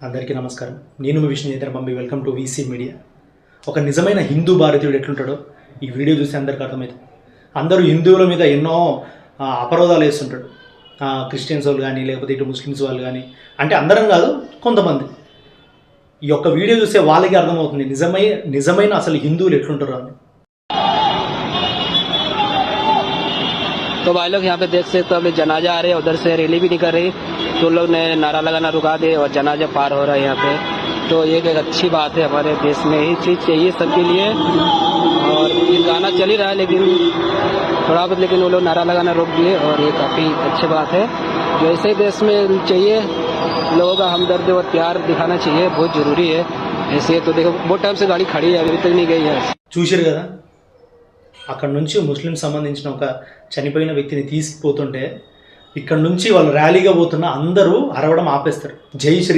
అందరికీ నమస్కారం. నేను మీ విష్ణుచంద్ర పంపి. Welcome to VC media. ఒక నిజమైన హిందూ భారతీయుడు ఎట్లుంటాడో ఈ వీడియో చూసి అందరికీ అర్థమవుతుంది. అందరూ హిందువుల మీద ఎన్నో అపరాధాలు వేస్తుంటాడు. క్రిస్టియన్స్ వాళ్ళు కానీ, లేకపోతే ఇటు ముస్లిమ్స్ వాళ్ళు కానీ, అంటే అందరం కాదు, కొంతమంది. ఈ యొక్క వీడియో చూస్తే వాళ్ళకి అర్థమవుతుంది నిజమైన అసలు హిందువులు ఎట్లుంటారో అని. तो भाई लोग यहाँ पे देख सकते हो, अभी जनाजा आ रहे हैं, उधर से रैली भी निकल रही, तो लोग ने नारा लगाना रुका दे और जनाजा पार हो रहा है यहाँ पे। तो ये एक अच्छी बात है, हमारे देश में यही चीज़ चाहिए सबके लिए। और ये गाना चल ही रहा है लेकिन थोड़ा बहुत, लेकिन वो लोग नारा लगाना रोक दिए और ये काफ़ी अच्छी बात है। जो ऐसे देश में चाहिए, लोगों का हमदर्द और प्यार दिखाना चाहिए, बहुत ज़रूरी है। ऐसे तो देखो बहुत टाइम से गाड़ी खड़ी है, अभी तक नहीं गई है। చూశారు కదా, అక్కడ నుంచి ముస్లిం సంబంధించిన ఒక చనిపోయిన వ్యక్తిని తీసుకుపోతుంటే ఇక్కడ నుంచి వాళ్ళు ర్యాలీగా పోతున్న అందరూ అరవడం ఆపేస్తారు. జై శ్రీ